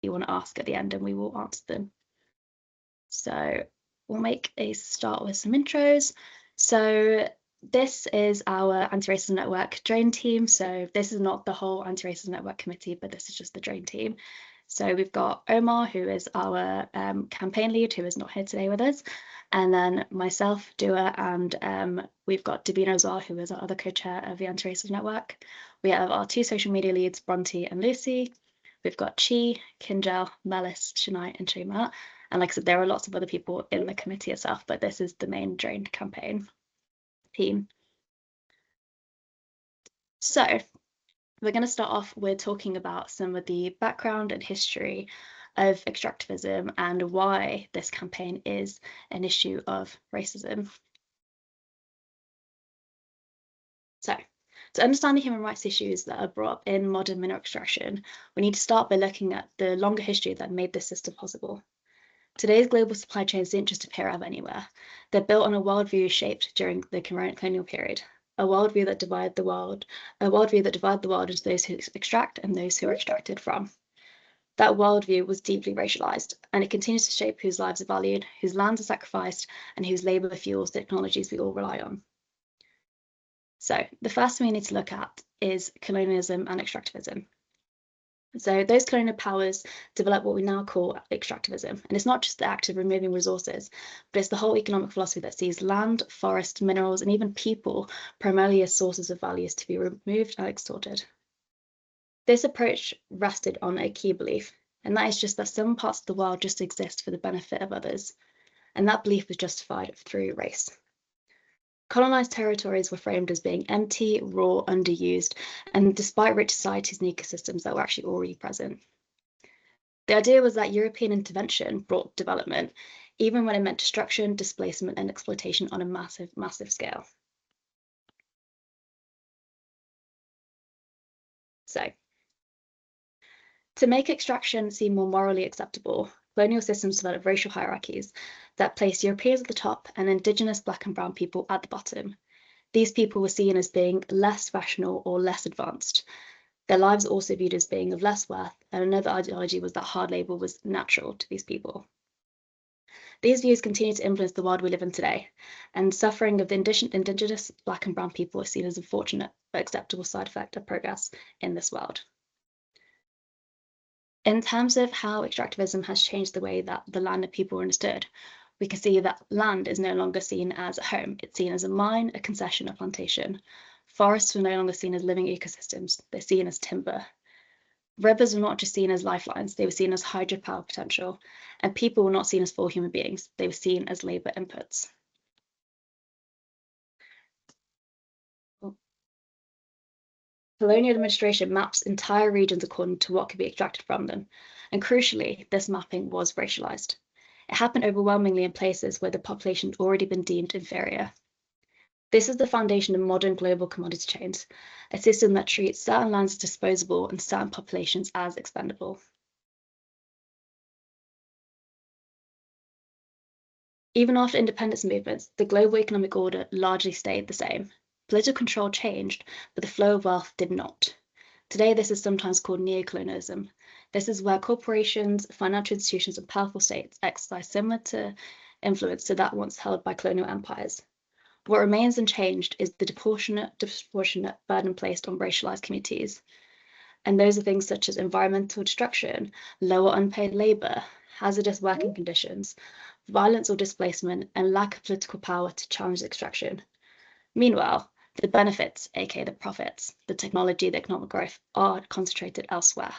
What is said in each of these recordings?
you want to ask at the end, and we will answer them. So we'll make a start with some intros. So this is our Anti-Racism Network Drain team. So this is not the whole Anti-Racism Network committee, but this is just the Drain team. So we've got Omar, who is our campaign lead, who is not here today with us, and then myself, Dua, and we've got Davina as well, who is our other co-chair of the Anti-Racism Network. We have our 2 social media leads, Bronte and Lucy. We've got Chi, Kinjal, Melis, Shania, and Shema. And like I said, there are lots of other people in the committee itself, but this is the main Drain campaign team. So we're going to start off with talking about some of the background and history of extractivism and why this campaign is an issue of racism. So, to understand the human rights issues that are brought up in modern mineral extraction, we need to start by looking at the longer history that made this system possible. Today's global supply chains didn't just appear out of anywhere. They're built on a worldview shaped during the colonial period, a worldview that divided the world into those who extract and those who are extracted from. That worldview was deeply racialized, and it continues to shape whose lives are valued, whose lands are sacrificed, and whose labor fuels the technologies we all rely on. So the first thing we need to look at is colonialism and extractivism. So those colonial powers develop what we now call extractivism. And it's not just the act of removing resources, but it's the whole economic philosophy that sees land, forest, minerals, and even people primarily as sources of values to be removed and extorted. This approach rested on a key belief, and that is just that some parts of the world just exist for the benefit of others. And that belief was justified through race. Colonized territories were framed as being empty, raw, underused, and despite rich societies and ecosystems that were actually already present. The idea was that European intervention brought development, even when it meant destruction, displacement, and exploitation on a massive, massive scale. So, to make extraction seem more morally acceptable, colonial systems developed racial hierarchies that placed Europeans at the top and indigenous Black and brown people at the bottom. These people were seen as being less rational or less advanced. Their lives also viewed as being of less worth, and another ideology was that hard labor was natural to these people. These views continue to influence the world we live in today, and suffering of the indigenous Black and brown people is seen as a fortunate but acceptable side effect of progress in this world. In terms of how extractivism has changed the way that the land of people are understood, we can see that land is no longer seen as a home. It's seen as a mine, a concession, a plantation. Forests were no longer seen as living ecosystems. They're seen as timber. Rivers were not just seen as lifelines. They were seen as hydropower potential. And people were not seen as full human beings. They were seen as labor inputs. Colonial administration maps entire regions according to what could be extracted from them. And crucially, this mapping was racialized. It happened overwhelmingly in places where the population had already been deemed inferior. This is the foundation of modern global commodity chains, a system that treats certain lands as disposable and certain populations as expendable. Even after independence movements, the global economic order largely stayed the same. Political control changed, but the flow of wealth did not. Today, this is sometimes called neocolonialism. This is where corporations, financial institutions, and powerful states exercise similar influence to that once held by colonial empires. What remains unchanged is the disproportionate burden placed on racialized communities. And those are things such as environmental destruction, lower unpaid labor, hazardous working conditions, violence or displacement, and lack of political power to challenge extraction. Meanwhile, the benefits, aka the profits, the technology, the economic growth, are concentrated elsewhere.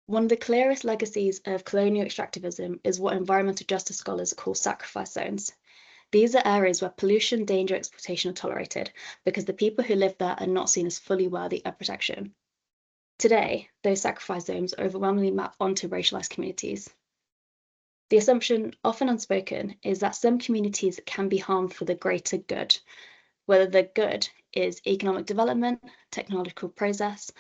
One of the clearest legacies of colonial extractivism is what environmental justice scholars call sacrifice zones. These are areas where pollution, danger, and exploitation are tolerated because the people who live there are not seen as fully worthy of protection. Today, those sacrifice zones overwhelmingly map onto racialized communities. The assumption, often unspoken, is that some communities can be harmed for the greater good, whether the good is economic development, technological progress,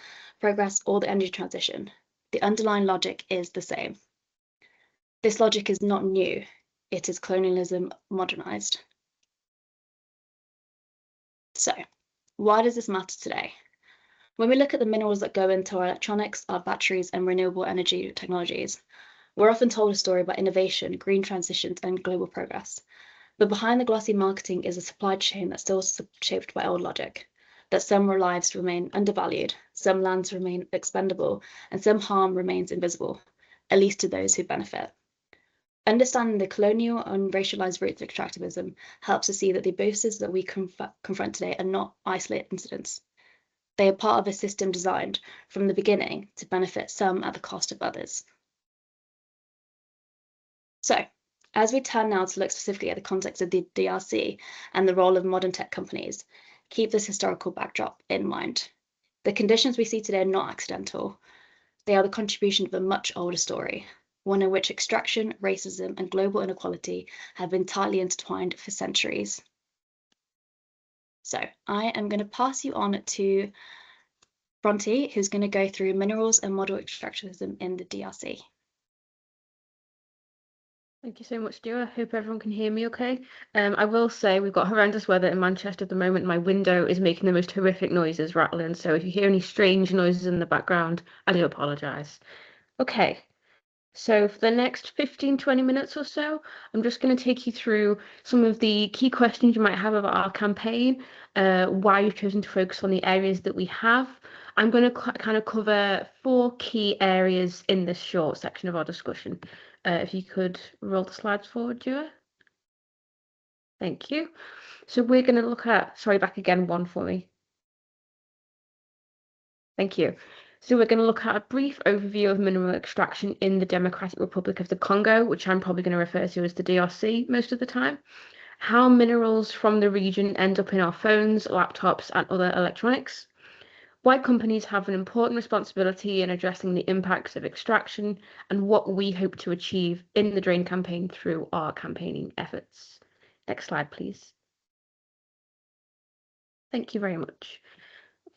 or the energy transition. The underlying logic is the same. This logic is not new. It is colonialism modernized. So, why does this matter today? When we look at the minerals that go into our electronics, our batteries, and renewable energy technologies, we're often told a story about innovation, green transitions, and global progress. But behind the glossy marketing is a supply chain that's still shaped by old logic, that some lives remain undervalued, some lands remain expendable, and some harm remains invisible, at least to those who benefit. Understanding the colonial and racialized roots of extractivism helps us see that the abuses that we confront today are not isolated incidents. They are part of a system designed from the beginning to benefit some at the cost of others. So, as we turn now to look specifically at the context of the DRC and the role of modern tech companies, keep this historical backdrop in mind. The conditions we see today are not accidental. They are the contribution of a much older story, one in which extraction, racism, and global inequality have been tightly intertwined for centuries. So, I am going to pass you on to Bronte, who's going to go through minerals and model extractivism in the DRC. Thank you so much, Stu. I hope everyone can hear me okay. I will say we've got horrendous weather in Manchester at the moment. My window is making the most horrific noises rattling, so if you hear any strange noises in the background, I do apologise. Okay, so for the next 15-20 minutes or so, I'm just going to take you through some of the key questions you might have about our campaign, why you've chosen to focus on the areas that we have. I'm going to kind of cover 4 key areas in this short section of our discussion. If you could roll the slides forward, Dua. Thank you. So we're going to look at, sorry, back again, one for me. Thank you. So we're going to look at a brief overview of mineral extraction in the Democratic Republic of the Congo, which I'm probably going to refer to as the DRC most of the time. How minerals from the region end up in our phones, laptops, and other electronics. Why companies have an important responsibility in addressing the impacts of extraction, and what we hope to achieve in the DRAIN campaign through our campaigning efforts. Next slide, please. Thank you very much.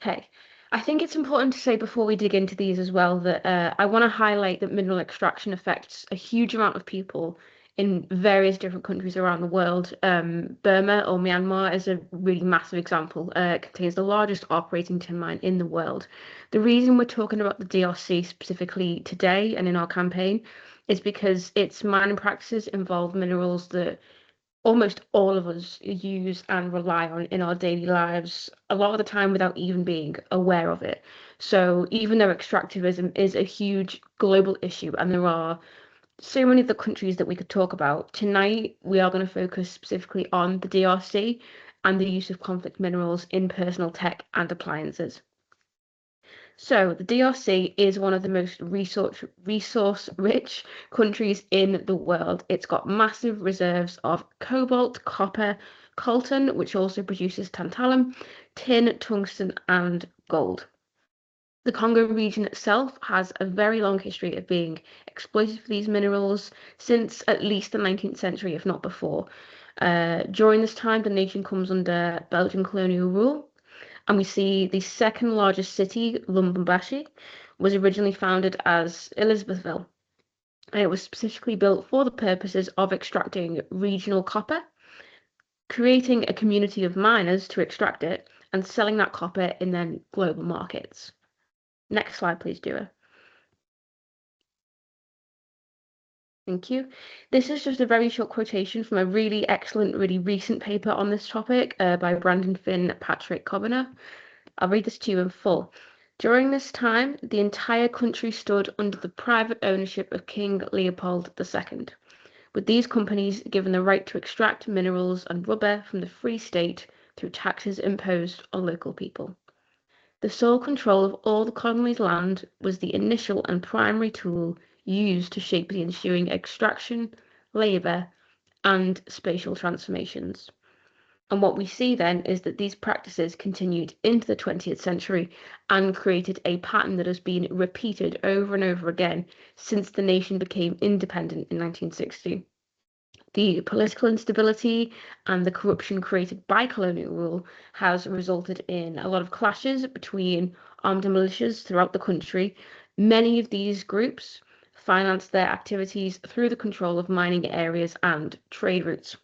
Okay, I think it's important to say before we dig into these as well that I want to highlight that mineral extraction affects a huge amount of people in various different countries around the world. Burma or Myanmar is a really massive example. It contains the largest operating tin mine in the world. The reason we're talking about the DRC specifically today and in our campaign is because its mining practices involve minerals that almost all of us use and rely on in our daily lives, a lot of the time without even being aware of it. So even though extractivism is a huge global issue, and there are so many of the countries that we could talk about, tonight we are going to focus specifically on the DRC and the use of conflict minerals in personal tech and appliances. So the DRC is one of the most resource-rich countries in the world. It's got massive reserves of cobalt, copper, coltan, which also produces tantalum, tin, tungsten, and gold. The Congo region itself has a very long history of being exploited for these minerals since at least the 19th century, if not before. During this time, the nation comes under Belgian colonial rule, and we see the second largest city, Lubumbashi, was originally founded as Elizabethville. And it was specifically built for the purposes of extracting regional copper, creating a community of miners to extract it, and selling that copper in then global markets. Next slide, please, Dua. Thank you. This is just a very short quotation from a really excellent, really recent paper on this topic by Brandon Finn, Patrick Cobbiner. I'll read this to you in full. During this time, the entire country stood under the private ownership of King Leopold II, with these companies given the right to extract minerals and rubber from the Free State through taxes imposed on local people. The sole control of all the colony's land was the initial and primary tool used to shape the ensuing extraction, labour, and spatial transformations. And what we see then is that these practices continued into the 20th century and created a pattern that has been repeated over and over again since the nation became independent in 1960. The political instability and the corruption created by colonial rule has resulted in a lot of clashes between armed militias throughout the country. Many of these groups finance their activities through the control of mining areas and trade routes.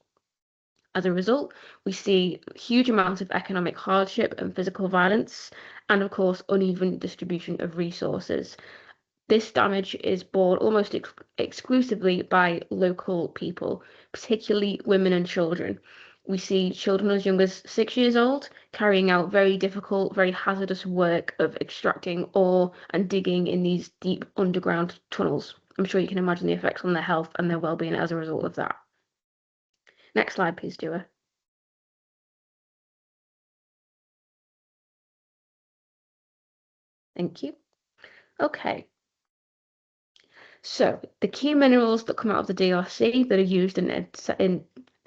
As a result, we see huge amounts of economic hardship and physical violence, and of course, uneven distribution of resources. This damage is borne almost exclusively by local people, particularly women and children. We see children as young as 6 years old carrying out very difficult, very hazardous work of extracting ore and digging in these deep underground tunnels. I'm sure you can imagine the effects on their health and their well-being as a result of that. Next slide, please, Dua. Thank you. Okay. So the key minerals that come out of the DRC that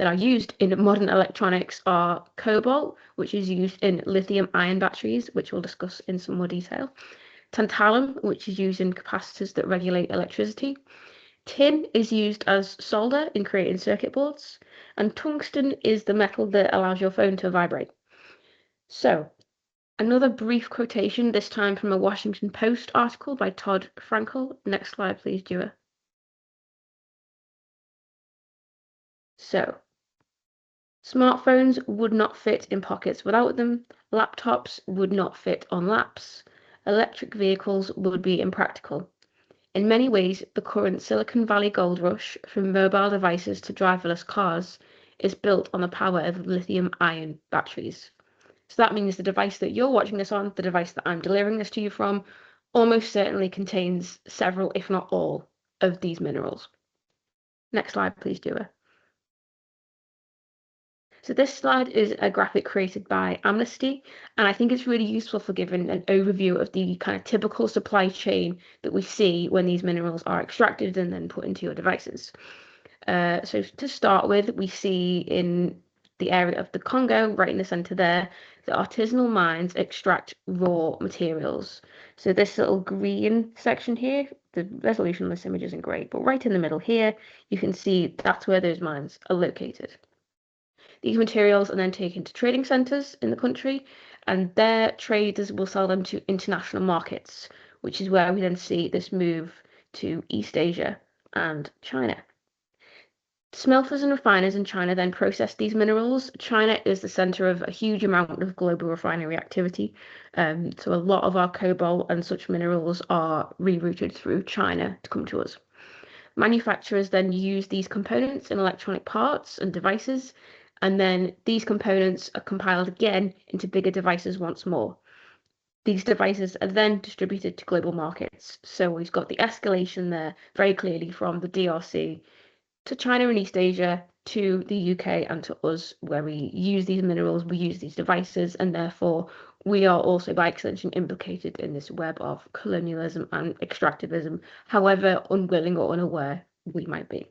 are used in modern electronics are cobalt, which is used in lithium-ion batteries, which we'll discuss in some more detail. Tantalum, which is used in capacitors that regulate electricity. Tin is used as solder in creating circuit boards, and tungsten is the metal that allows your phone to vibrate. So, another brief quotation, this time from a Washington Post article by Todd Frankel. Next slide, please, Dua. So, smartphones would not fit in pockets without them. Laptops would not fit on laps. Electric vehicles would be impractical. In many ways, the current Silicon Valley gold rush, from mobile devices to driverless cars, is built on the power of lithium-ion batteries. So that means the device that you're watching this on, the device that I'm delivering this to you from, almost certainly contains several, if not all, of these minerals. Next slide, please, Dua. So this slide is a graphic created by Amnesty, and I think it's really useful for giving an overview of the kind of typical supply chain that we see when these minerals are extracted and then put into your devices. So to start with, we see in the area of the Congo, right in the center there, the artisanal mines extract raw materials. So this little green section here, the resolution on this image isn't great, but right in the middle here, you can see that's where those mines are located. These materials are then taken to trading centres in the country, and their traders will sell them to international markets, which is where we then see this move to East Asia and China. Smelters and refiners in China then process these minerals. China is the center of a huge amount of global refinery activity. So a lot of our cobalt and such minerals are rerouted through China to come to us. Manufacturers then use these components in electronic parts and devices, and then these components are compiled again into bigger devices once more. These devices are then distributed to global markets. So we've got the escalation there very clearly from the DRC to China and East Asia, to the UK and to us, where we use these minerals, we use these devices, and therefore we are also by extension implicated in this web of colonialism and extractivism, however unwilling or unaware we might be.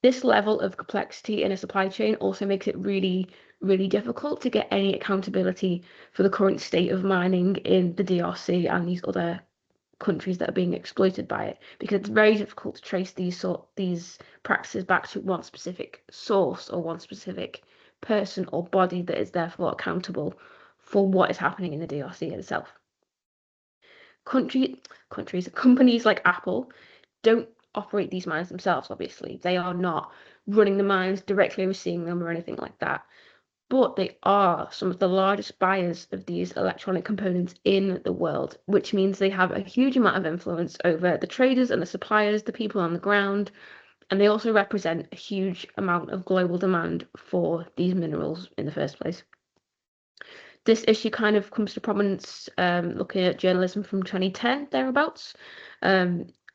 This level of complexity in a supply chain also makes it really, really difficult to get any accountability for the current state of mining in the DRC and these other countries that are being exploited by it, because it's very difficult to trace these practices back to one specific source or one specific person or body that is therefore accountable for what is happening in the DRC itself. Companies like Apple don't operate these mines themselves, obviously. They are not running the mines, directly overseeing them or anything like that. But they are some of the largest buyers of these electronic components in the world, which means they have a huge amount of influence over the traders and the suppliers, the people on the ground, and they also represent a huge amount of global demand for these minerals in the first place. This issue kind of comes to prominence looking at journalism from 2010, thereabouts.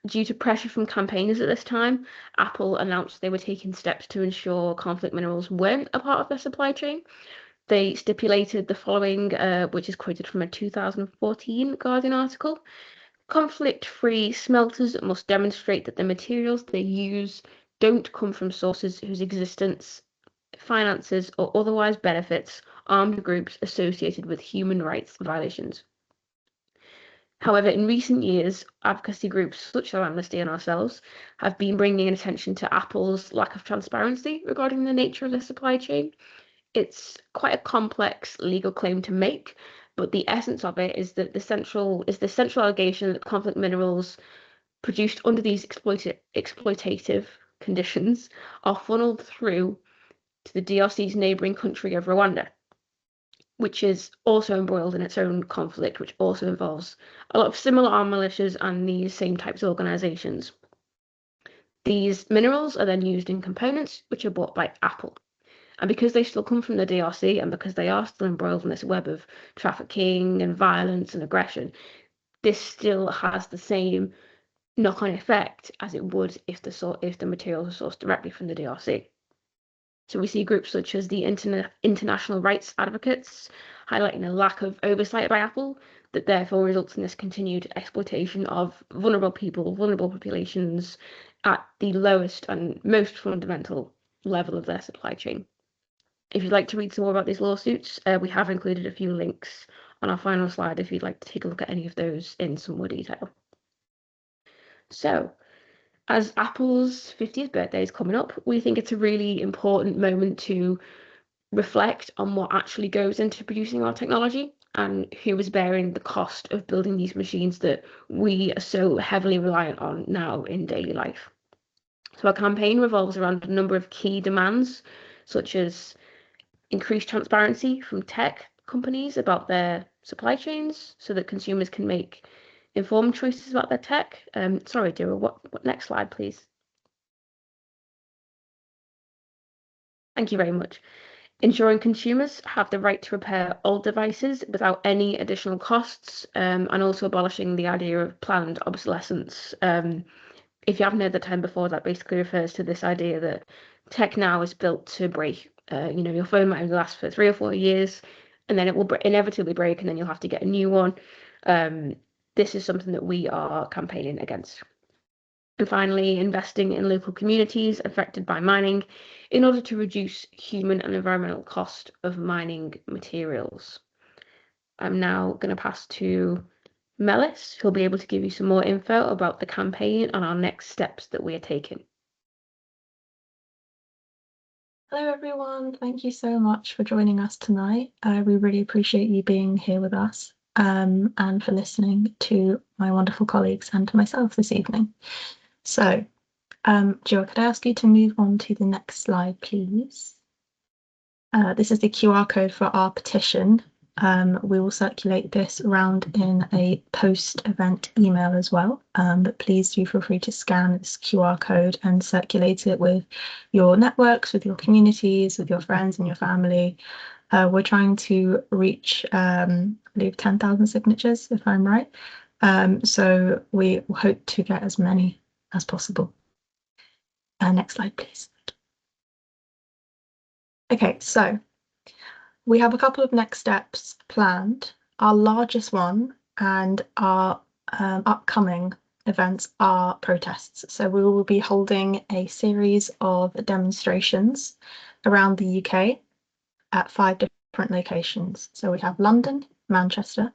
Due to pressure from campaigners at this time, Apple announced they were taking steps to ensure conflict minerals weren't a part of their supply chain. They stipulated the following, which is quoted from a 2014 Guardian article. Conflict-free smelters must demonstrate that the materials they use don't come from sources whose existence, finances, or otherwise benefits armed groups associated with human rights violations. However, in recent years, advocacy groups such as Amnesty and ourselves have been bringing attention to Apple's lack of transparency regarding the nature of the supply chain. It's quite a complex legal claim to make, but the essence of it is that the central allegation that conflict minerals produced under these exploitative conditions are funneled through to the DRC's neighbouring country of Rwanda, which is also embroiled in its own conflict, which also involves a lot of similar armed militias and these same types of organisations. These minerals are then used in components which are bought by Apple. And because they still come from the DRC and because they are still embroiled in this web of trafficking and violence and aggression, this still has the same knock-on effect as it would if the materials are sourced directly from the DRC. So we see groups such as the international rights advocates highlighting a lack of oversight by Apple that therefore results in this continued exploitation of vulnerable people, vulnerable populations at the lowest and most fundamental level of their supply chain. If you'd like to read some more about these lawsuits, we have included a few links on our final slide if you'd like to take a look at any of those in some more detail. So, as Apple's 50th birthday is coming up, we think it's a really important moment to reflect on what actually goes into producing our technology and who is bearing the cost of building these machines that we are so heavily reliant on now in daily life. So our campaign revolves around a number of key demands, such as increased transparency from tech companies about their supply chains so that consumers can make informed choices about their tech. Sorry, Dira, what next slide, please? Thank you very much. Ensuring consumers have the right to repair old devices without any additional costs, and also abolishing the idea of planned obsolescence. If you haven't heard the term before, that basically refers to this idea that tech now is built to break. Your phone might only last for 3 or 4 years, and then it will inevitably break, and then you'll have to get a new one. This is something that we are campaigning against. And finally, investing in local communities affected by mining in order to reduce human and environmental cost of mining materials. I'm now going to pass to Melis, who'll be able to give you some more info about the campaign and our next steps that we are taking. Hello everyone, thank you so much for joining us tonight. We really appreciate you being here with us and for listening to my wonderful colleagues and to myself this evening. So, Jill, could I ask you to move on to the next slide, please? This is the QR code for our petition. We will circulate this around in a post-event email as well, but please do feel free to scan this QR code and circulate it with your networks, with your communities, with your friends and your family. We're trying to reach, I believe, 10,000 signatures, if I'm right. So we hope to get as many as possible. Next slide, please. Okay, so we have a couple of next steps planned. Our largest one and our upcoming events are protests. So we will be holding a series of demonstrations around the UK at 5 different locations. So we have London, Manchester,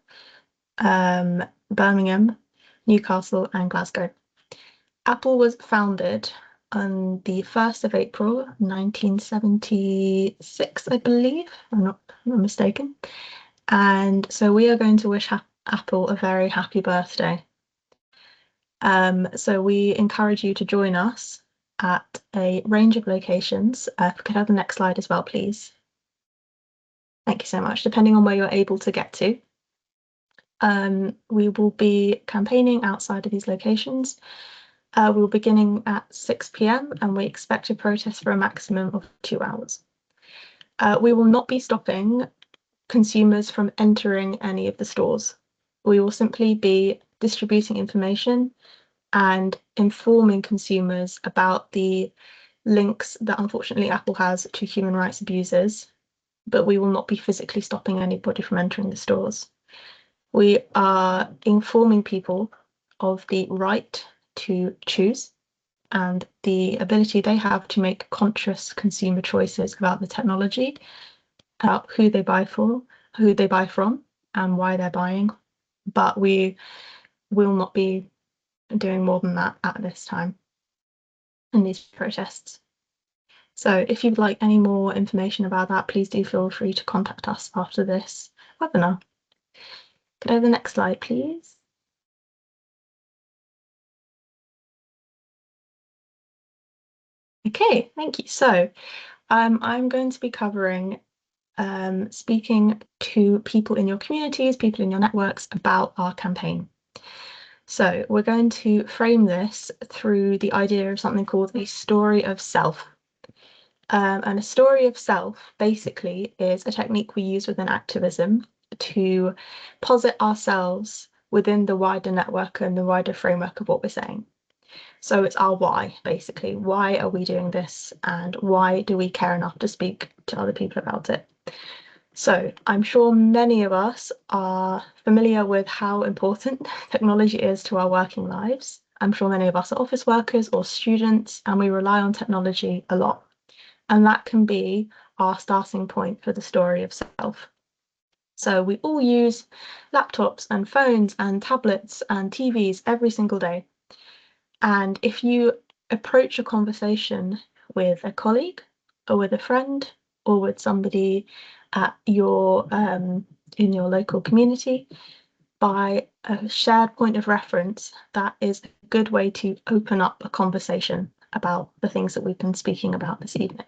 Birmingham, Newcastle and Glasgow. Apple was founded on the 1st of April 1976, I believe, if I'm not mistaken. And so we are going to wish Apple a very happy birthday. So we encourage you to join us at a range of locations. If we could have the next slide as well, please. Thank you so much. Depending on where you're able to get to. We will be campaigning outside of these locations. We're beginning at 6 p.m. and we expect to protest for a maximum of 2 hours. We will not be stopping consumers from entering any of the stores. We will simply be distributing information and informing consumers about the links that unfortunately Apple has to human rights abusers, but we will not be physically stopping anybody from entering the stores. We are informing people of the right to choose and the ability they have to make conscious consumer choices about the technology, about who they buy from, and why they're buying. But we will not be doing more than that at this time in these protests. So if you'd like any more information about that, please do feel free to contact us after this webinar. Could I have the next slide, please? Okay, thank you. So I'm going to be covering speaking to people in your communities, people in your networks about our campaign. So we're going to frame this through the idea of something called a story of self. And a story of self basically is a technique we use within activism to posit ourselves within the wider network and the wider framework of what we're saying. So it's our why, basically. Why are we doing this and why do we care enough to speak to other people about it? So I'm sure many of us are familiar with how important technology is to our working lives. I'm sure many of us are office workers or students, and we rely on technology a lot. And that can be our starting point for the story of self. So we all use laptops and phones and tablets and TVs every single day. And if you approach a conversation with a colleague or with a friend or with somebody at your in your local community by a shared point of reference, that is a good way to open up a conversation about the things that we've been speaking about this evening.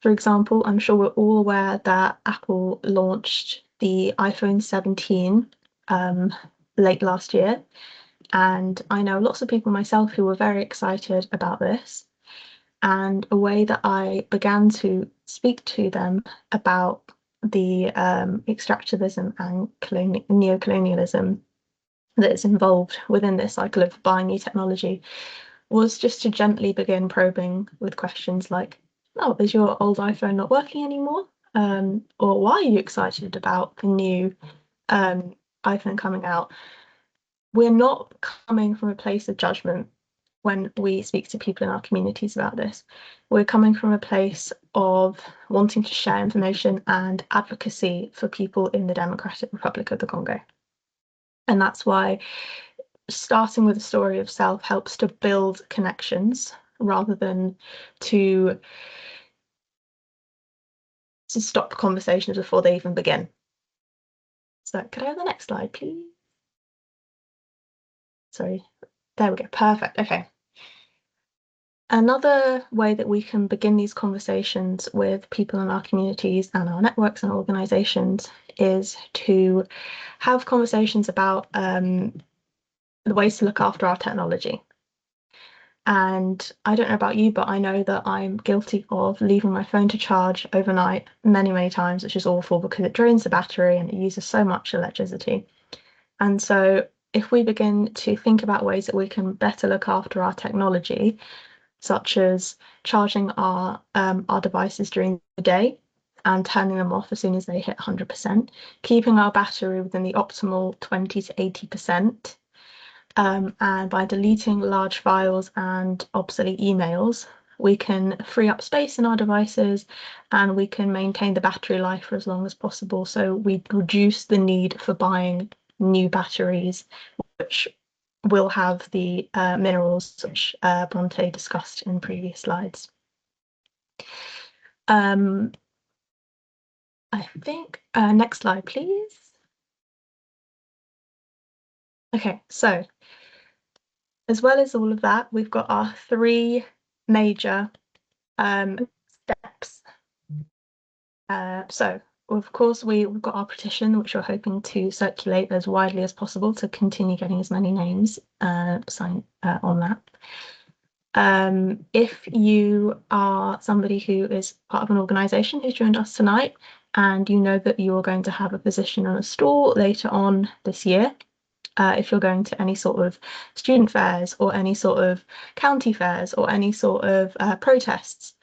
For example, I'm sure we're all aware that Apple launched the iPhone 17 late last year. And I know lots of people myself who were very excited about this. And a way that I began to speak to them about the extractivism and neocolonialism that is involved within this cycle of buying new technology was just to gently begin probing with questions like, oh, is your old iPhone not working anymore? Or why are you excited about the new iPhone coming out? We're not coming from a place of judgment when we speak to people in our communities about this. We're coming from a place of wanting to share information and advocacy for people in the Democratic Republic of the Congo. And that's why starting with a story of self helps to build connections rather than to stop conversations before they even begin. So could I have the next slide, please? Sorry, there we go, perfect, okay. Another way that we can begin these conversations with people in our communities and our networks and organizations is to have conversations about the ways to look after our technology. And I don't know about you, but I know that I'm guilty of leaving my phone to charge overnight many, many times, which is awful because it drains the battery and it uses so much electricity. And so if we begin to think about ways that we can better look after our technology, such as charging our devices during the day and turning them off as soon as they hit 100%, keeping our battery within the optimal 20 to 80%, and by deleting large files and obsolete emails, we can free up space in our devices and we can maintain the battery life for as long as possible. So we reduce the need for buying new batteries, which will have the minerals which Bronte discussed in previous slides. I think, next slide, please. Okay, so as well as all of that, we've got our three major steps. So of course, we've got our petition, which we're hoping to circulate as widely as possible to continue getting as many names signed on that. If you are somebody who is part of an organisation who's joined us tonight and you know that you're going to have a position on a stall later on this year, if you're going to any sort of student fairs or any sort of county fairs or any sort of protests,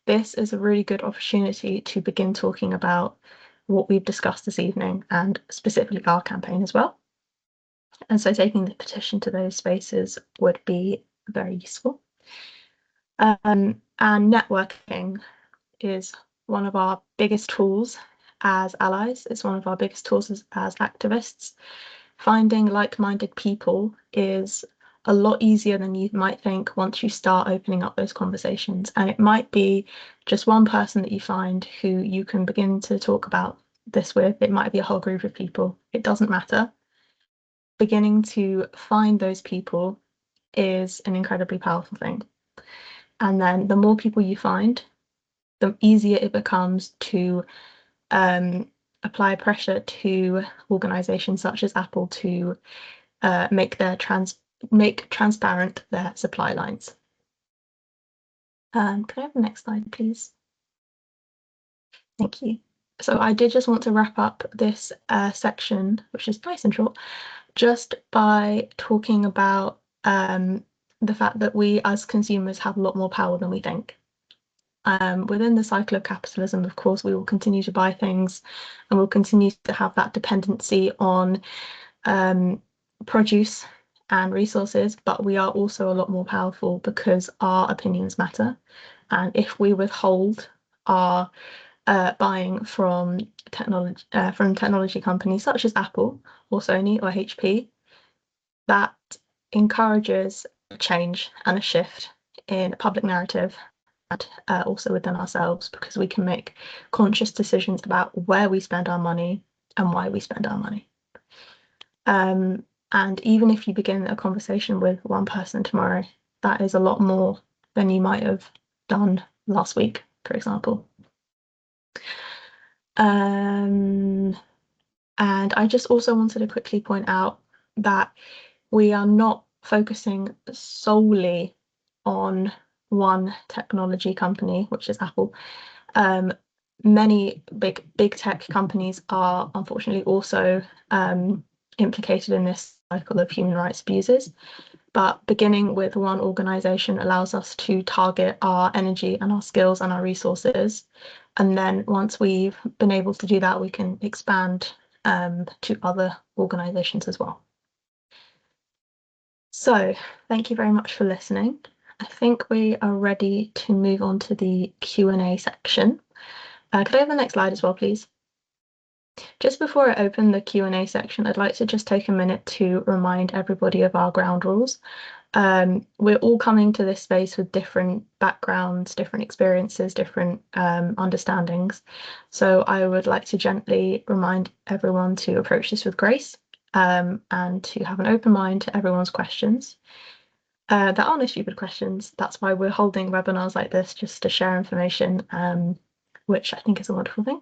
this is a really good opportunity to begin talking about what we've discussed this evening and specifically our campaign as well. And so taking the petition to those spaces would be very useful. And networking is one of our biggest tools as allies. It's one of our biggest tools as activists. Finding like-minded people is a lot easier than you might think once you start opening up those conversations. And it might be just one person that you find who you can begin to talk about this with. It might be a whole group of people. It doesn't matter. Beginning to find those people is an incredibly powerful thing. And then the more people you find, the easier it becomes to apply pressure to organizations such as Apple to make transparent their supply lines. Can I have the next slide, please? Thank you. So I did just want to wrap up this section, which is nice and short, just by talking about the fact that we as consumers have a lot more power than we think. Within the cycle of capitalism, of course, we will continue to buy things and we'll continue to have that dependency on produce and resources, but we are also a lot more powerful because our opinions matter. And if we withhold our buying from technology companies such as Apple or Sony or HP, that encourages a change and a shift in public narrative and also within ourselves, because we can make conscious decisions about where we spend our money and why we spend our money. And even if you begin a conversation with one person tomorrow, that is a lot more than you might have done last week, for example. And I just also wanted to quickly point out that we are not focusing solely on one technology company, which is Apple. Many big tech companies are unfortunately also implicated in this cycle of human rights abuses. But beginning with one organization allows us to target our energy and our skills and our resources. And then once we've been able to do that, we can expand to other organizations as well. So thank you very much for listening. I think we are ready to move on to the Q&A section. Could I have the next slide as well, please? Just before I open the Q&A section, I'd like to just take a minute to remind everybody of our ground rules. We're all coming to this space with different backgrounds, different experiences, different understandings. So I would like to gently remind everyone to approach this with grace and to have an open mind to everyone's questions. There are no stupid questions. That's why we're holding webinars like this, just to share information, which I think is a wonderful thing.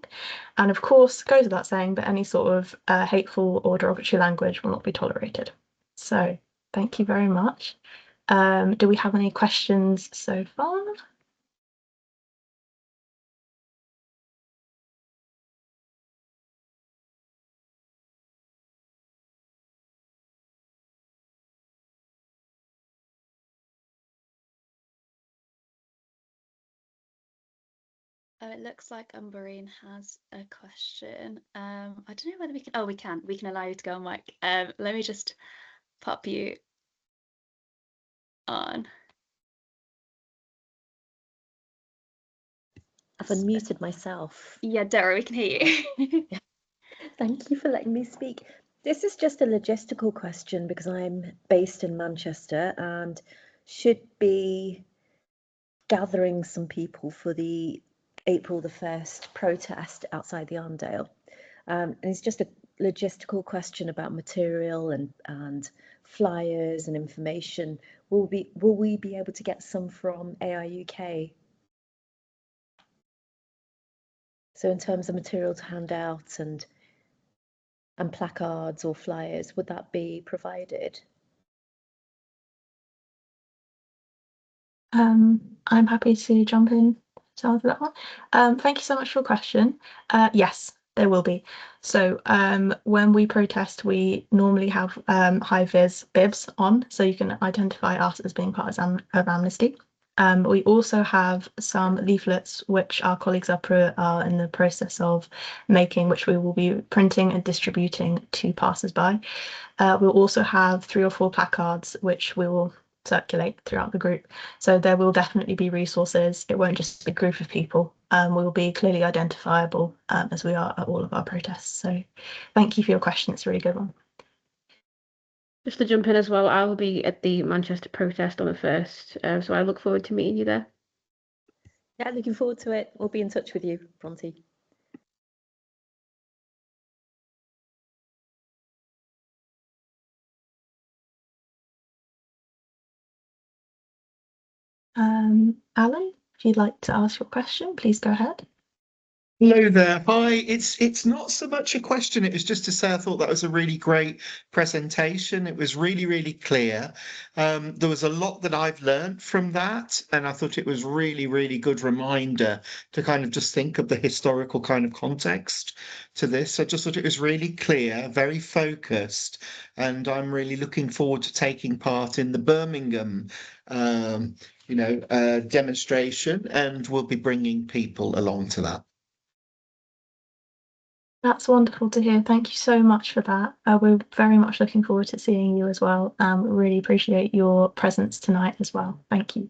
And of course, goes without saying, but any sort of hateful or derogatory language will not be tolerated. So thank you very much. Do we have any questions so far? It looks like Umberine has a question. I don't know whether we can. Oh, we can. We can allow you to go on mic. Let me just pop you on. I've unmuted myself. Yeah, Dara, we can hear you. Thank you for letting me speak. This is just a logistical question because I'm based in Manchester and should be gathering some people for the April the 1st protest outside the Arndale. And it's just a logistical question about material and flyers and information. Will we be able to get some from AI UK? So in terms of material to hand out and placards or flyers, would that be provided? I'm happy to jump in to answer that one. Thank you so much for your question. Yes, there will be. So when we protest, we normally have high-vis bibs on, so you can identify us as being part of Amnesty. We also have some leaflets which our colleagues are in the process of making, which we will be printing and distributing to passers-by. We'll also have 3 or 4 placards which we will circulate throughout the group. So there will definitely be resources. It won't just be a group of people. We will be clearly identifiable as we are at all of our protests. So thank you for your question. It's a really good one. Just to jump in as well, I will be at the Manchester protest on the 1st, so I look forward to meeting you there. Yeah, looking forward to it. We'll be in touch with you, Bronte. Alan, If you'd like to ask your question, please go ahead. Hello there. Hi. It's not so much a question. It was just to say I thought that was a really great presentation. It was really, really clear. There was a lot that I've learned from that, and I thought it was really, really good reminder to kind of just think of the historical kind of context to this. I just thought it was really clear, very focused, and I'm really looking forward to taking part in the Birmingham demonstration, and we'll be bringing people along to that. That's wonderful to hear. Thank you so much for that. We're very much looking forward to seeing you as well. Really appreciate your presence tonight as well. Thank you.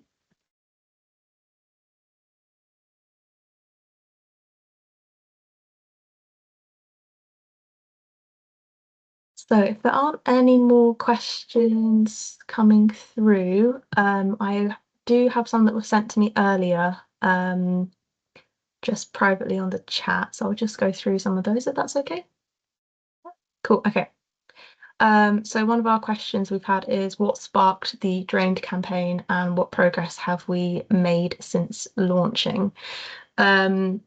So if there aren't any more questions coming through, I do have some that were sent to me earlier, just privately on the chat. So I'll just go through some of those if that's okay. Cool. Okay. So one of our questions we've had is what sparked the Drained campaign and what progress have we made since launching? So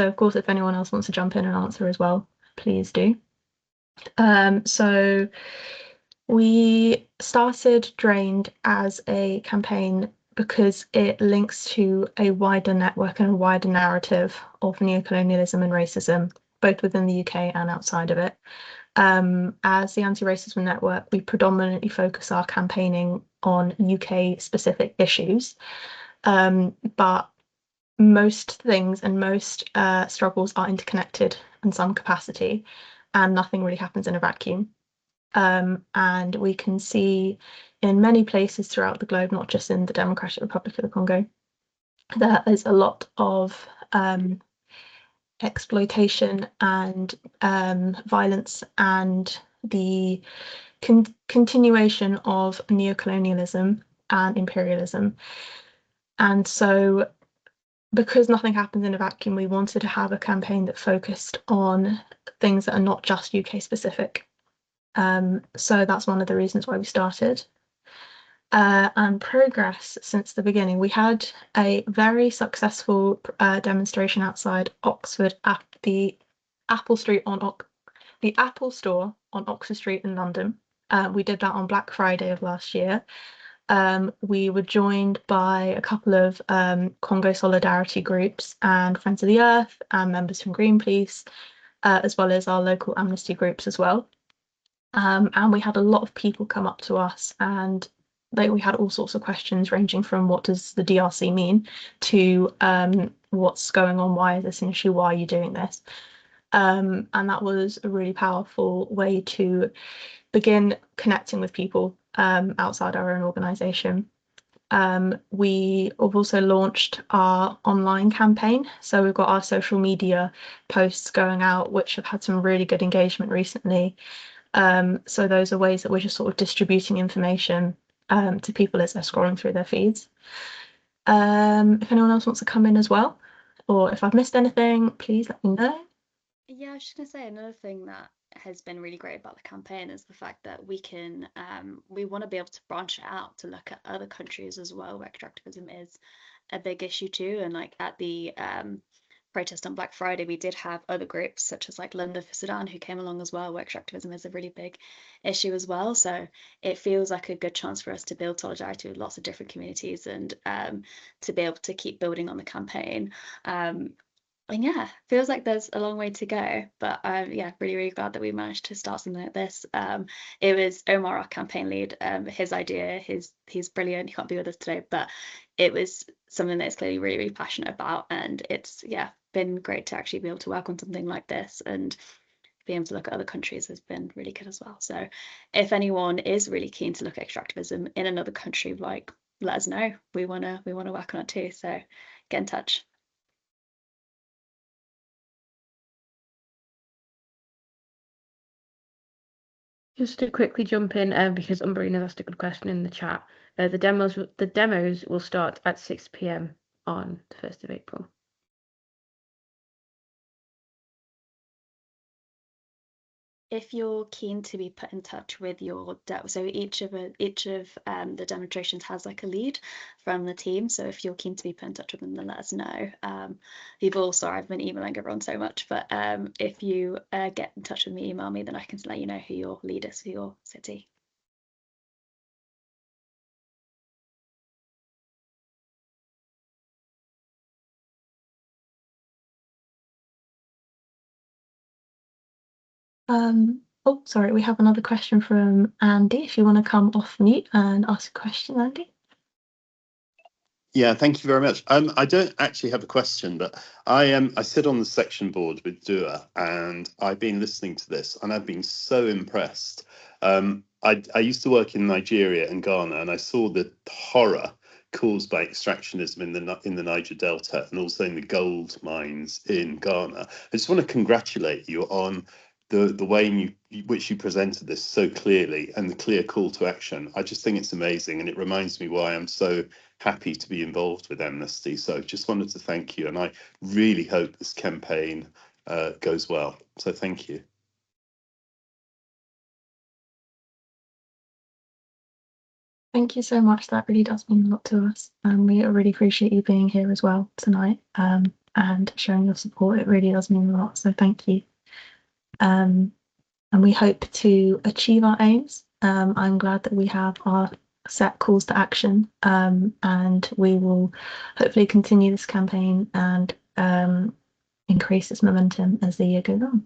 of course, if anyone else wants to jump in and answer as well, please do. So we started Drained as a campaign because it links to a wider network and a wider narrative of neocolonialism and racism, both within the UK and outside of it. As the Anti-Racism Network, we predominantly focus our campaigning on UK-specific issues, but most things and most struggles are interconnected in some capacity, and nothing really happens in a vacuum. And we can see in many places throughout the globe, not just in the Democratic Republic of the Congo, there is a lot of exploitation and violence and the continuation of neocolonialism and imperialism. And so because nothing happens in a vacuum, we wanted to have a campaign that focused on things that are not just UK specific. So that's one of the reasons why we started. And progress since the beginning. We had a very successful demonstration outside Oxford at the Apple Store on Oxford Street in London. We did that on Black Friday of last year. We were joined by a couple of Congo solidarity groups and Friends of the Earth and members from Greenpeace, as well as our local amnesty groups as well. And we had a lot of people come up to us, and we had all sorts of questions ranging from what does the DRC mean to what's going on, why is this an issue, why are you doing this? And that was a really powerful way to begin connecting with people outside our own organisation. We have also launched our online campaign. So we've got our social media posts going out, which have had some really good engagement recently. So those are ways that we're just sort of distributing information to people as they're scrolling through their feeds. If anyone else wants to come in as well, or if I've missed anything, please let me know. Yeah, I was just gonna say another thing that has been really great about the campaign is the fact that we can we want to be able to branch it out to look at other countries as well where extractivism is a big issue too. And like at the protest on Black Friday, we did have other groups such as like London for Sudan who came along as well, where extractivism is a really big issue as well. So it feels like a good chance for us to build solidarity with lots of different communities and to be able to keep building on the campaign. And yeah, feels like there's a long way to go, but yeah, really, really glad that we managed to start something like this. It was Omar, our campaign lead, his idea. He's brilliant. He can't be with us today, but it was something that he's clearly really, really passionate about, and it's been great to actually be able to work on something like this and be able to look at other countries has been really good as well. So if anyone is really keen to look at extractivism in another country, like let us know. We wanna work on it too. So get in touch. Just to quickly jump in, because Umbrina asked a good question in the chat. The demos will start at 6 p.m. on the 1st of April. if you're keen to be put in touch with your so each of the demonstrations has like a lead from the team. So if you're keen to be put in touch with them, then let us know. Sorry, I've been emailing everyone so much, but if you get in touch with me, email me, then I can let you know who your lead is for your city. Oh, sorry, we have another question from Andy. If you want to come off mute and ask a question, Andy. Yeah, thank you very much. I don't actually have a question, but I sit on the section board with Dua, and I've been listening to this, and I've been so impressed. I used to work in Nigeria and Ghana, and I saw the horror caused by extractionism in the Niger Delta, and also in the gold mines in Ghana. I just want to congratulate you on the way in which you presented this so clearly and the clear call to action. I just think it's amazing, and it reminds me why I'm so happy to be involved with Amnesty. So just wanted to thank you, and I really hope this campaign goes well. So thank you. Thank you so much. That really does mean a lot to us. We really appreciate you being here as well tonight and showing your support. It really does mean a lot. So thank you. And we hope to achieve our aims. I'm glad that we have our set calls to action, and we will hopefully continue this campaign and increase its momentum as the year goes on.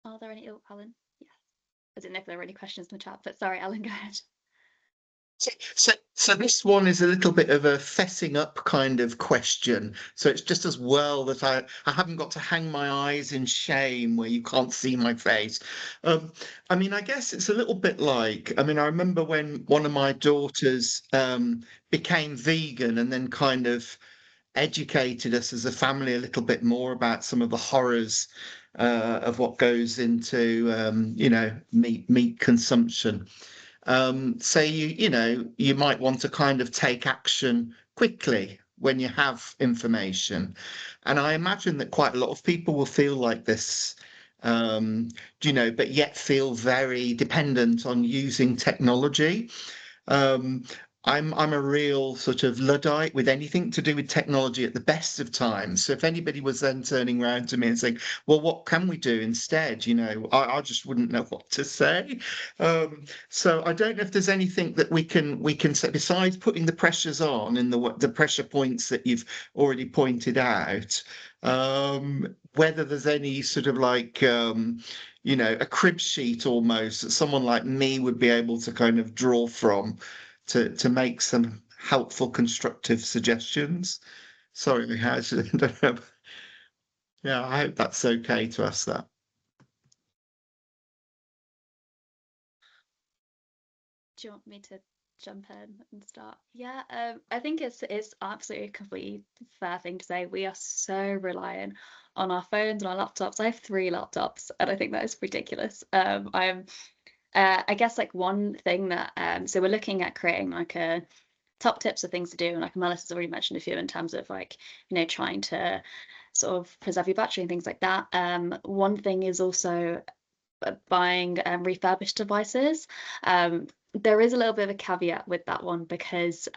Are there any? Oh, Alan. Yes. I didn't know if there were any questions in the chat, but sorry, Alan, go ahead. So this one is a little bit of a fessing up kind of question. So it's just as well that I haven't got to hang my eyes in shame where you can't see my face. I mean, I guess it's a little bit like, I mean, I remember when one of my daughters became vegan and then kind of educated us as a family a little bit more about some of the horrors of what goes into meat consumption. So you might want to kind of take action quickly when you have information, and I imagine that quite a lot of people will feel like this, but yet feel very dependent on using technology. Um, I'm a real sort of Luddite with anything to do with technology at the best of times. So if anybody was then turning around to me and saying, "Well, what can we do instead?" I just wouldn't know what to say. So I don't know if there's anything that we can say besides putting the pressures on in the pressure points that you've already pointed out. Whether there's any sort of like a crib sheet almost that someone like me would be able to kind of draw from to make some helpful, constructive suggestions. Sorry, I don't know. Yeah, I hope that's okay to ask that. Do you want me to jump in and start? Yeah, I think it's absolutely a completely fair thing to say. We are so reliant on our phones and our laptops. I have 3 laptops, and I think that is ridiculous. I guess like one thing that so we're looking at creating like a top tips of things to do, and like Melissa's already mentioned a few in terms of like trying to sort of preserve your battery and things like that. One thing is also buying refurbished devices. There is a little bit of a caveat with that one because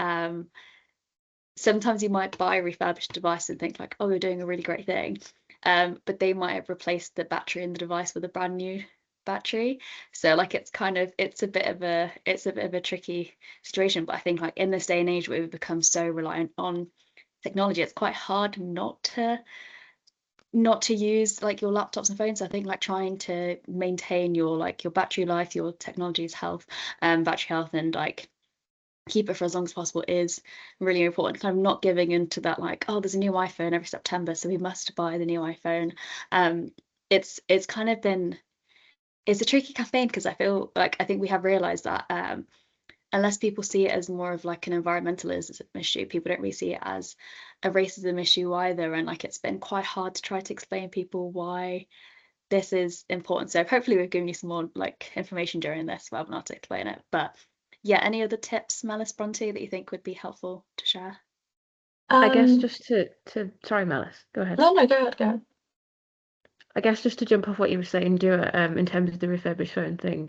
sometimes you might buy a refurbished device and think like, oh, you're doing a really great thing, but they might have replaced the battery in the device with a brand new battery. So like it's a bit of a tricky situation. But I think like in this day and age where we've become so reliant on technology, it's quite hard not to use like your laptops and phones. I think like trying to maintain your battery life, your technology's health, battery health, and like keep it for as long as possible is really important. Kind of not giving into that like, oh, there's a new iPhone every September, so we must buy the new iPhone. It's kind of been, it's a tricky campaign because I think we have realized that unless people see it as more of like an environmentalism issue, people don't really see it as a racism issue either. And like it's been quite hard to try to explain people why this is important. So hopefully we've given you some more like information during this webinar to explain it. But yeah, any other tips, Melis, Bronte, that you think would be helpful to share? I guess just to sorry, Melis, go ahead. No, go ahead. I guess just to jump off what you were saying, in terms of the refurbished phone thing,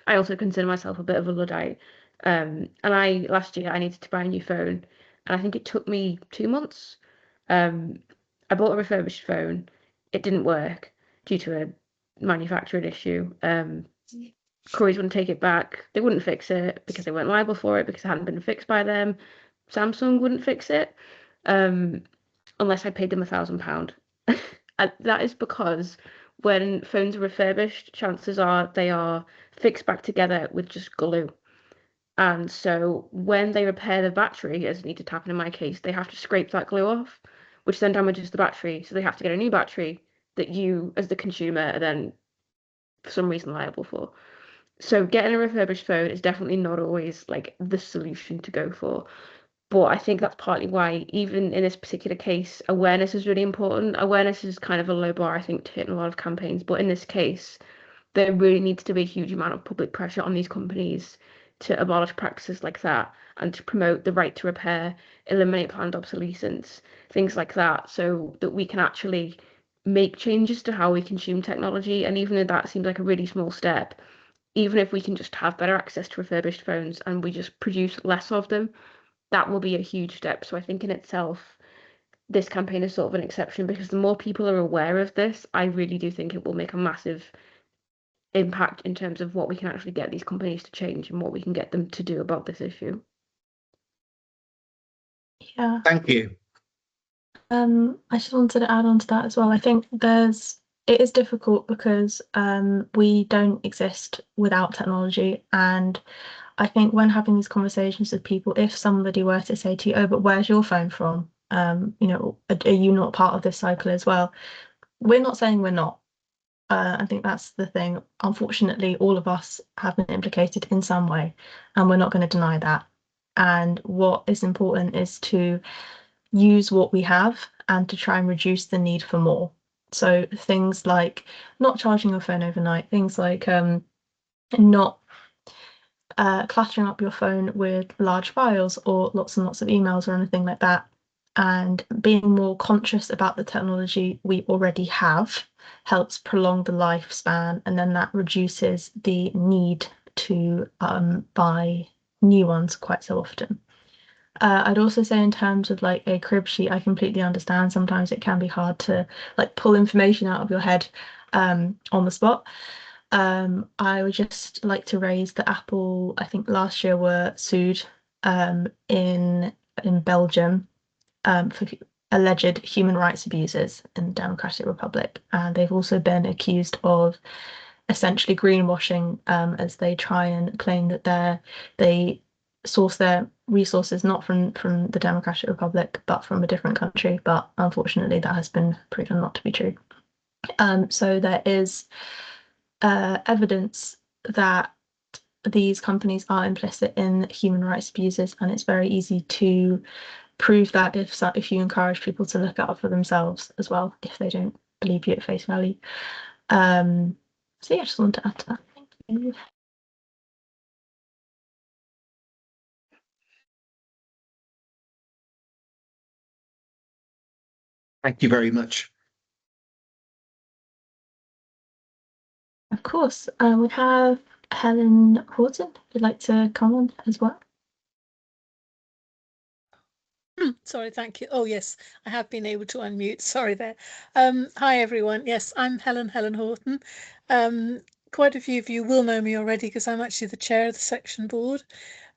I also consider myself a bit of a Luddite. And last year I needed to buy a new phone, and I think it took me 2 months. I bought a refurbished phone. It didn't work due to a manufacturing issue. Currys wouldn't take it back. They wouldn't fix it because they weren't liable for it because it hadn't been fixed by them. Samsung wouldn't fix it, unless I paid them £1,000. That is because when phones are refurbished, chances are they are fixed back together with just glue. And so when they repair the battery, as needed to happen in my case, they have to scrape that glue off, which then damages the battery. So they have to get a new battery that you, as the consumer, are then for some reason liable for. So getting a refurbished phone is definitely not always like the solution to go for. But I think that's partly why, even in this particular case, awareness is really important. Awareness is kind of a low bar, I think, to hit in a lot of campaigns. But in this case, there really needs to be a huge amount of public pressure on these companies to abolish practices like that and to promote the right to repair, eliminate planned obsolescence, things like that, so that we can actually make changes to how we consume technology. And even though that seems like a really small step, even if we can just have better access to refurbished phones and we just produce less of them, that will be a huge step. So I think in itself, this campaign is sort of an exception, because the more people are aware of this, I really do think it will make a massive impact in terms of what we can actually get these companies to change and what we can get them to do about this issue. Yeah. Thank you. I just wanted to add on to that as well. I think it is difficult because we don't exist without technology, and I think when having these conversations with people, if somebody were to say to you, "Oh, but where's your phone from? Are you not part of this cycle as well?" We're not saying we're not. I think that's the thing. Unfortunately, all of us have been implicated in some way, and we're not going to deny that. And what is important is to use what we have and to try and reduce the need for more. So things like not charging your phone overnight, things like not cluttering up your phone with large files or lots and lots of emails or anything like that, and being more conscious about the technology we already have helps prolong the lifespan, and then that reduces the need to buy new ones quite so often. I'd also say in terms of like a crib sheet, I completely understand sometimes it can be hard to like pull information out of your head on the spot. I would just like to raise that Apple, I think last year, were sued in Belgium for alleged human rights abuses in the Democratic Republic, and they've also been accused of essentially greenwashing as they try and claim that they source their resources not from the Democratic Republic but from a different country, but unfortunately that has been proven not to be true. So there is evidence that these companies are implicit in human rights abuses, and it's very easy to prove that if you encourage people to look it up for themselves as well, if they don't believe you at face value. So yeah, I just wanted to add to that. Thank you. Thank you very much. Of course, we have Helen Horton who'd like to comment as well. Sorry, thank you. Oh, yes, I have been able to unmute. Sorry there. Hi, everyone. Yes, I'm Helen Horton. Quite a few of you will know me already because I'm actually the chair of the section board.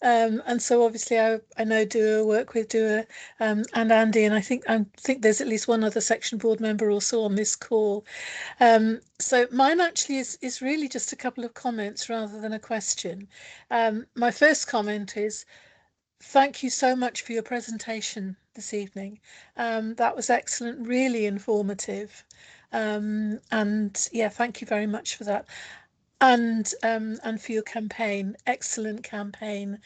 And so obviously I know Dua, work with Dua and Andy, and I think there's at least one other section board member also on this call. So mine actually is really just a couple of comments rather than a question. My first comment is, thank you so much for your presentation this evening. That was excellent, really informative. And yeah, thank you very much for that. and for your campaign. Excellent campaign.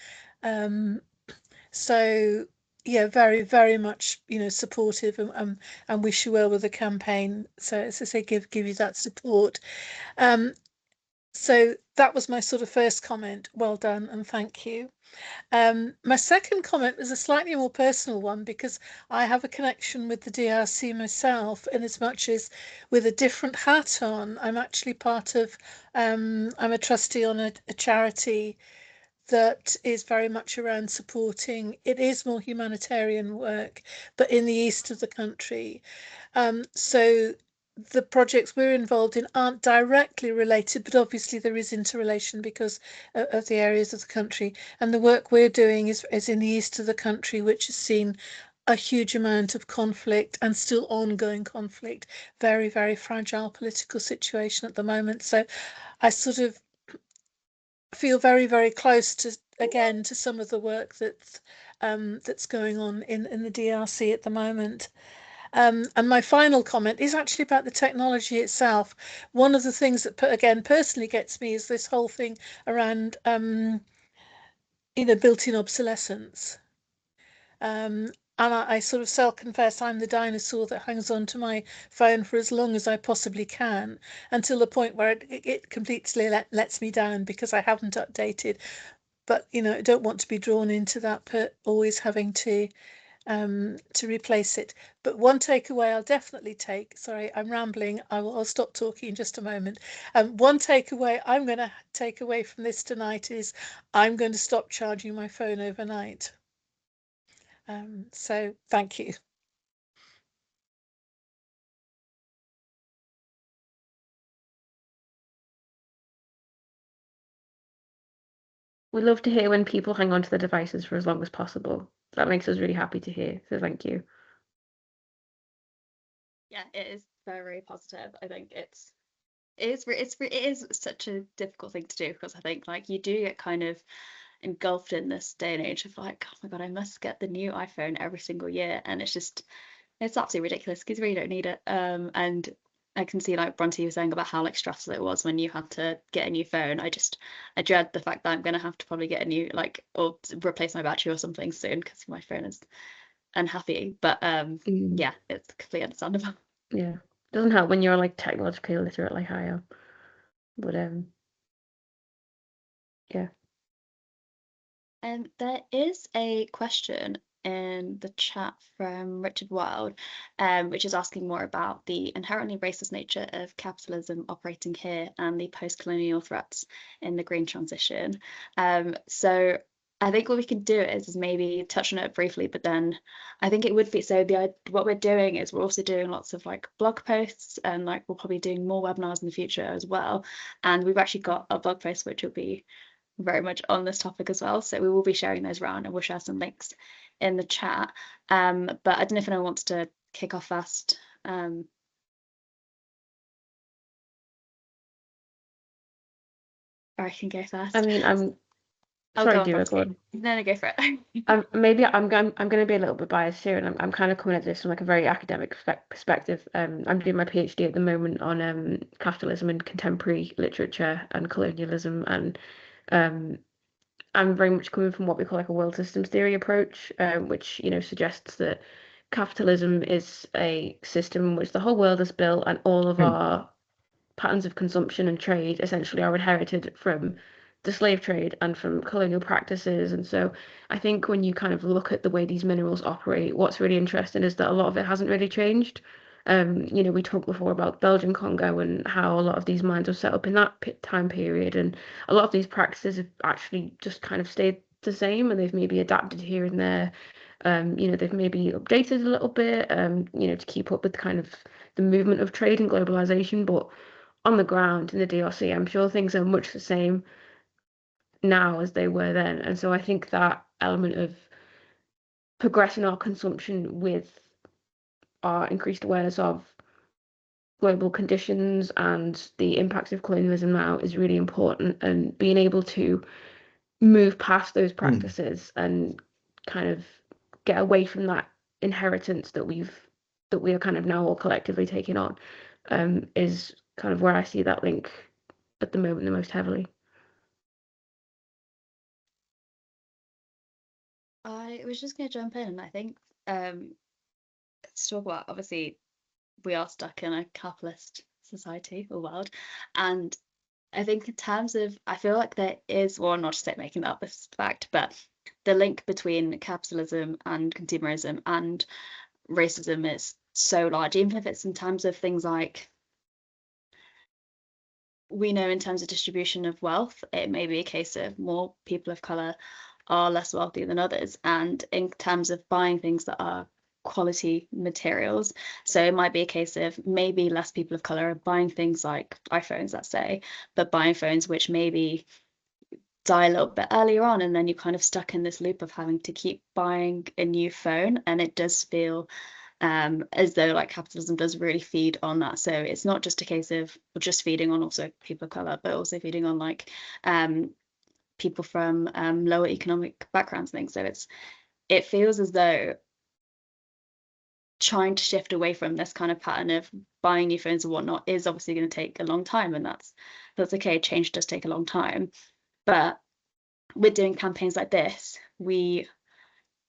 So yeah, very, very much, supportive, and wish you well with the campaign. So as I say, give you that support. So that was my sort of first comment. Well done and thank you. My second comment was a slightly more personal one, because I have a connection with the DRC myself, in as much as, with a different hat on, I'm actually part of, I'm a trustee on a charity that is very much around supporting. It is more humanitarian work, but in the east of the country. So the projects we're involved in aren't directly related, but obviously there is interrelation because of the areas of the country. And the work we're doing is in the east of the country, which has seen a huge amount of conflict and still ongoing conflict, very, very fragile political situation at the moment. So I sort of feel very, very close to, again, to some of the work that's going on in the DRC at the moment. And my final comment is actually about the technology itself. One of the things that, again, personally gets me is this whole thing around, built-in obsolescence. And I sort of self-confess I'm the dinosaur that hangs on to my phone for as long as I possibly can, until the point where it completely lets me down because I haven't updated. But I don't want to be drawn into that, always having to replace it. But one takeaway I'll definitely take, sorry, I'm rambling, I'll stop talking in just a moment. One takeaway I'm going to take away from this tonight is I'm going to stop charging my phone overnight. So thank you. We love to hear when people hang on to the devices for as long as possible. That makes us really happy to hear. So thank you. Yeah, it is very, very positive. I think it is such a difficult thing to do, because I think, like, you do get kind of engulfed in this day and age of, like, oh my God, I must get the new iPhone every single year, and it's absolutely ridiculous because you really don't need it. And I can see, like Bronte was saying about how, like, stressful it was when you had to get a new phone. I dread the fact that I'm gonna have to probably get a new, like, or replace my battery or something soon, because my phone is unhappy. But yeah, it's completely understandable. Yeah, doesn't help when you're like technologically illiterate like I am. But yeah. And there is a question in the chat from Richard Wild, which is asking more about the inherently racist nature of capitalism operating here and the post-colonial threats in the green transition. So I think what we can do is maybe touch on it briefly, but then I think it would be, so what we're doing is we're also doing lots of, like, blog posts, and, like, we're probably doing more webinars in the future as well. And we've actually got a blog post which will be very much on this topic as well. So we will be sharing those around, and we'll share some links in the chat. But I don't know if anyone wants to kick off first. Or I can go first. I mean, sorry, Dua, go on. No, go for it. Maybe I'm going to be a little bit biased here, and I'm kind of coming at this from like a very academic perspective. I'm doing my PhD at the moment on capitalism in contemporary literature and colonialism, and I'm very much coming from what we call like a world systems theory approach, which suggests that capitalism is a system in which the whole world is built, and all of our patterns of consumption and trade essentially are inherited from the slave trade and from colonial practices. And so I think when you kind of look at the way these minerals operate, what's really interesting is that a lot of it hasn't really changed. We talked before about Belgian Congo and how a lot of these mines were set up in that time period, and a lot of these practices have actually just kind of stayed the same, and they've maybe adapted here and there. They've maybe updated a little bit, to keep up with kind of the movement of trade and globalization, but on the ground in the DRC, I'm sure things are much the same now as they were then. And so I think that element of progressing our consumption with our increased awareness of global conditions and the impacts of colonialism now is really important, and being able to move past those practices and kind of get away from that inheritance that we are kind of now all collectively taking on is kind of where I see that link at the moment the most heavily? I was just going to jump in, and I think let's talk about, obviously we are stuck in a capitalist society or world, and I think in terms of, I feel like there is, well, not just making that up as fact, but the link between capitalism and consumerism and racism is so large, even if it's in terms of things like, we know in terms of distribution of wealth, it may be a case of more people of color are less wealthy than others. And in terms of buying things that are quality materials, so it might be a case of maybe less people of color are buying things like iPhones, let's say, but buying phones which maybe die a little bit earlier on, and then you're kind of stuck in this loop of having to keep buying a new phone. And it does feel as though like capitalism does really feed on that. So it's not just a case of just feeding on also people of color, but also feeding on like people from lower economic backgrounds and things. So it feels as though trying to shift away from this kind of pattern of buying new phones and whatnot is obviously going to take a long time, and that's okay. Change does take a long time, but with doing campaigns like this, we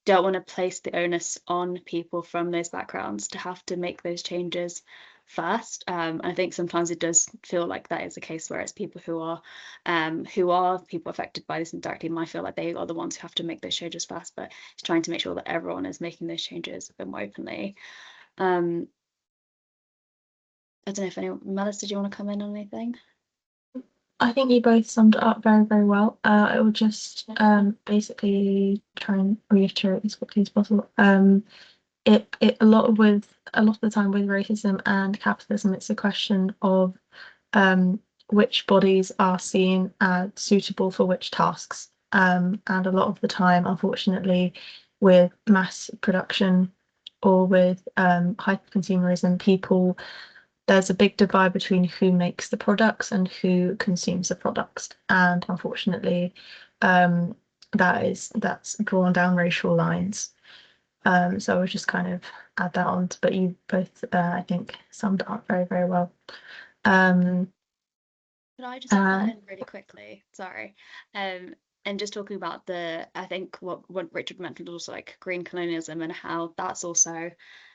don't want to place the onus on people from those backgrounds to have to make those changes first. I think sometimes it does feel like that is the case, where it's people who are people affected by this indirectly might feel like they are the ones who have to make those changes first, but it's trying to make sure that everyone is making those changes a bit more openly. I don't know if anyone, Melis, did you want to come in on anything? I think you both summed it up very, very well. I will just basically try and reiterate as quickly as possible. A lot of the time with racism and capitalism, it's a question of which bodies are seen as suitable for which tasks. And a lot of the time, unfortunately, with mass production or with hyper consumerism, there's a big divide between who makes the products and who consumes the products. And unfortunately, that's drawn down racial lines. So I would just kind of add that on, but you both, I think, summed it up very, very well. Could I just add that in really quickly? Sorry. And just talking about I think what Richard mentioned was also like green colonialism, and how that's also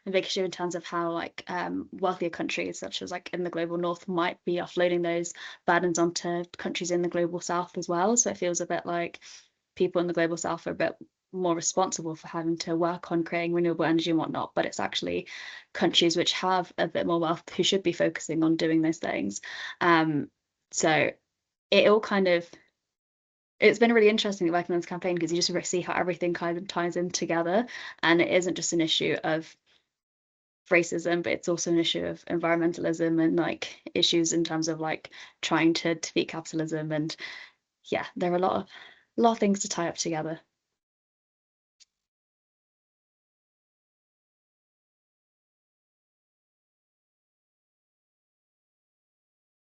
a big issue in terms of how like wealthier countries such as like in the global north might be offloading those burdens onto countries in the global south as well. So it feels a bit like people in the global south are a bit more responsible for having to work on creating renewable energy and whatnot, but it's actually countries which have a bit more wealth who should be focusing on doing those things. So it all kind of, it's been really interesting working on this campaign, because you just see how everything kind of ties in together, and it isn't just an issue of racism, but it's also an issue of environmentalism and like issues in terms of like trying to defeat capitalism. And yeah, there are a lot of things to tie up together.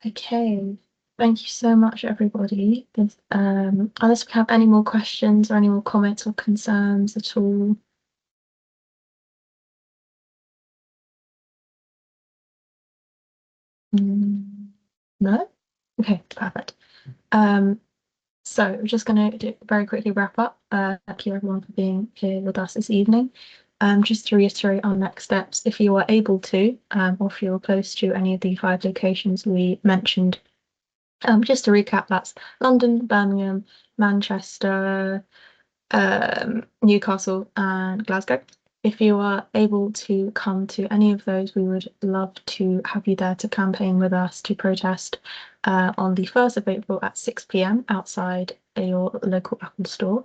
Okay, thank you so much, everybody. Unless we have any more questions or any more comments or concerns at all. No? Okay, perfect. So we're just going to very quickly wrap up. Thank you everyone for being here with us this evening. Just to reiterate our next steps, if you are able to, or if you're close to any of the 5 locations we mentioned, just to recap, that's London, Birmingham, Manchester, Newcastle and Glasgow. If you are able to come to any of those, we would love to have you there to campaign with us, to protest on the 1st of April at 6 p.m. outside your local Apple store.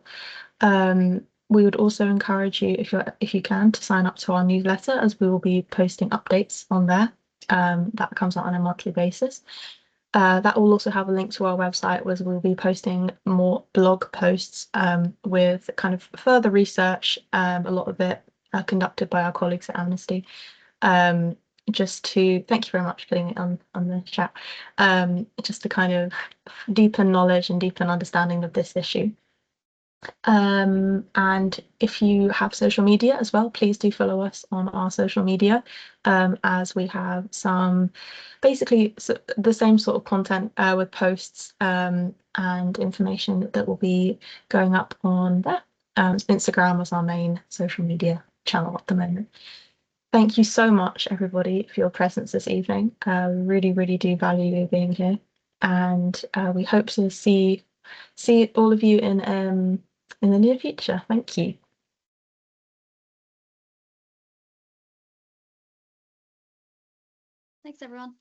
We would also encourage you, if you can, to sign up to our newsletter, as we will be posting updates on there. That comes out on a monthly basis. That will also have a link to our website, where we'll be posting more blog posts with kind of further research, a lot of it conducted by our colleagues at Amnesty. Just to thank you very much for putting it on the chat, just to kind of deepen knowledge and deepen understanding of this issue. And if you have social media as well, please do follow us on our social media, as we have some basically the same sort of content with posts and information that will be going up on there. Instagram is our main social media channel at the moment. Thank you so much, everybody, for your presence this evening. We really, really do value you being here, and we hope to see all of you in the near future. Thank you. Thanks, everyone.